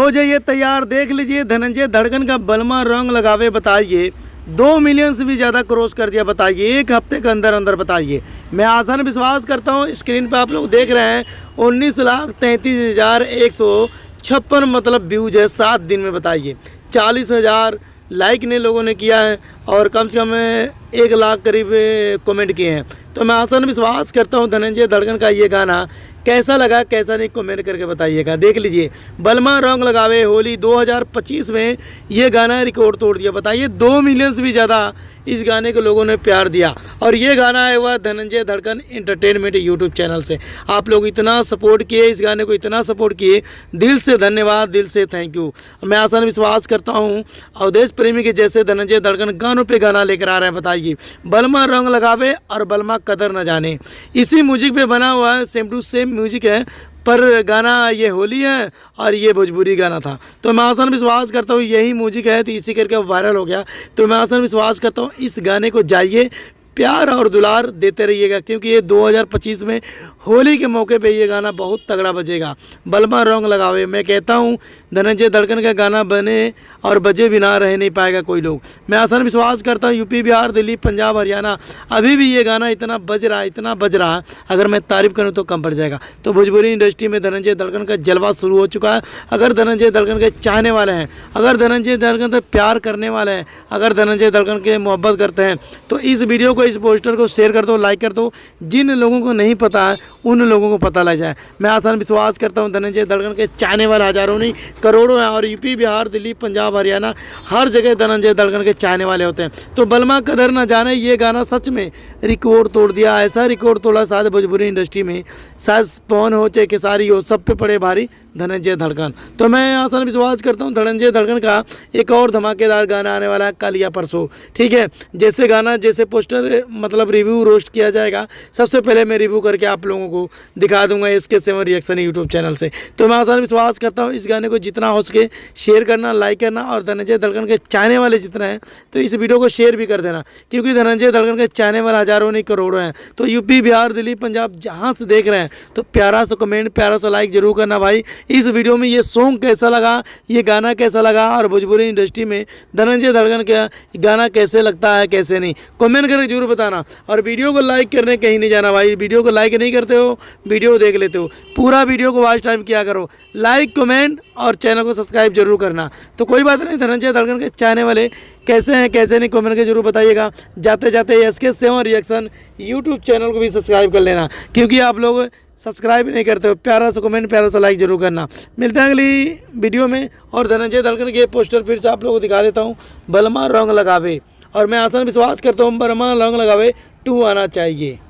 हो जाइए तैयार, देख लीजिए धनंजय धड़कन का बलमा रंग लगावे। बताइए 2 मिलियन से भी ज़्यादा क्रॉस कर दिया। बताइए एक हफ्ते के अंदर अंदर। बताइए, मैं आसान विश्वास करता हूँ। स्क्रीन पे आप लोग देख रहे हैं 19,33,156 मतलब व्यूज है 7 दिन में। बताइए 40,000 लाइक ने लोगों ने किया है और कम से कम 1 लाख करीब कमेंट किए हैं। तो मैं आसान विश्वास करता हूँ धनंजय धड़कन का ये गाना कैसा लगा, कैसा नहीं, कमेंट करके बताइएगा। देख लीजिए बलमा रंग लगावे होली 2025 में ये गाना रिकॉर्ड तोड़ दिया। बताइए 2 मिलियन से भी ज़्यादा इस गाने को लोगों ने प्यार दिया और ये गाना आया हुआ धनंजय धड़कन एंटरटेनमेंट यूट्यूब चैनल से। आप लोग इतना सपोर्ट किए, इस गाने को इतना सपोर्ट किए, दिल से धन्यवाद, दिल से थैंक यू। मैं आसान विश्वास करता हूँ अवधेश प्रेमी के जैसे धनंजय धड़कन गानों पे गाना लेकर आ रहे हैं। बताइए बलमा रंग लगावे और बलमा कदर न जाने, इसी म्यूजिक पे बना हुआ है, सेम टू सेम म्यूजिक है, पर गाना ये होली है और ये भोजपुरी गाना था। तो मैं आसान विश्वास करता हूँ यही म्यूजिक है, तो इसी करके वायरल हो गया। तो मैं आसान विश्वास करता हूँ इस गाने को जाइए प्यार और दुलार देते रहिएगा, क्योंकि ये 2025 में होली के मौके पे ये गाना बहुत तगड़ा बजेगा। बलमा रंग लगावे, मैं कहता हूँ धनंजय धड़कन का गाना बने और बजे बिना रह नहीं पाएगा कोई लोग। मैं आसान विश्वास करता हूँ यूपी, बिहार, दिल्ली, पंजाब, हरियाणा, अभी भी ये गाना इतना बज रहा है, इतना बज रहा है, अगर मैं तारीफ़ करूँ तो कम पड़ जाएगा। तो भोजपुरी इंडस्ट्री में धनंजय धड़कन का जलवा शुरू हो चुका है। अगर धनंजय धड़कन के चाहने वाले हैं, अगर धनंजय धड़कन से प्यार करने वाले हैं, अगर धनंजय धड़कन के मोहब्बत करते हैं, तो इस वीडियो को, इस पोस्टर को शेयर कर दो, लाइक कर दो। जिन लोगों को नहीं पता है उन लोगों को पता लग जाए। मैं आसान विश्वास करता हूँ धनंजय धड़कन के चाहने वाले हज़ारों नहीं करोड़ों हैं और यूपी, बिहार, दिल्ली, पंजाब, हरियाणा, हर जगह धनंजय धड़कन के चाहने वाले होते हैं। तो बलमा कदर न जाने ये गाना सच में रिकॉर्ड तोड़ दिया। ऐसा रिकॉर्ड तोड़ा शायद भोजपुरी इंडस्ट्री में, शायद पवन हो चाहे खेसारी हो, सब पे पड़े भारी धनंजय धड़कन। तो मैं आसान विश्वास करता हूँ धनंजय धड़कन का एक और धमाकेदार गाना आने वाला है कल या परसों। ठीक है, जैसे गाना, जैसे पोस्टर मतलब रिव्यू रोस्ट किया जाएगा, सबसे पहले मैं रिव्यू करके आप लोगों को दिखा दूंगा SK7 रिएक्शन यूट्यूब चैनल से। तो मैं आसान विश्वास करता हूँ इस गाने को जितना हो सके शेयर करना, लाइक करना, और धनंजय धड़कन के चाहने वाले जितना है तो इस वीडियो को शेयर भी कर देना, क्योंकि धनंजय धड़कन के चाहने वाले हज़ारों नहीं करोड़ों हैं। तो यूपी, बिहार, दिल्ली, पंजाब जहाँ से देख रहे हैं तो प्यारा सा कमेंट, प्यारा सा लाइक जरूर करना भाई। इस वीडियो में ये सॉन्ग कैसा लगा, ये गाना कैसा लगा, और भोजपुरी इंडस्ट्री में धनंजय धड़कन का गाना कैसे लगता है, कैसे नहीं, कमेंट करके जरूर बताना। और वीडियो को लाइक करने कहीं नहीं जाना भाई। वीडियो को लाइक नहीं करते हो, वीडियो देख लेते हो, पूरा वीडियो को वॉच टाइम किया करो। लाइक, कमेंट और चैनल को सब्सक्राइब जरूर करना। तो कोई बात नहीं, धनंजय धड़कन के चाहने वाले कैसे हैं, कैसे नहीं, कमेंट के जरूर बताइएगा। जाते जाते SK7 रिएक्शन यूट्यूब चैनल को भी सब्सक्राइब कर लेना, क्योंकि आप लोग सब्सक्राइब नहीं करते हो। प्यारा सा कमेंट, प्यारा सा लाइक जरूर करना। मिलते हैं अगली वीडियो में। और धनंजय धड़कन के पोस्टर फिर से आप लोगों को दिखा देता हूँ, बलमा रंग लगावे। और मैं आसान विश्वास करता हूँ बलमा रंग लगावे 2 आना चाहिए।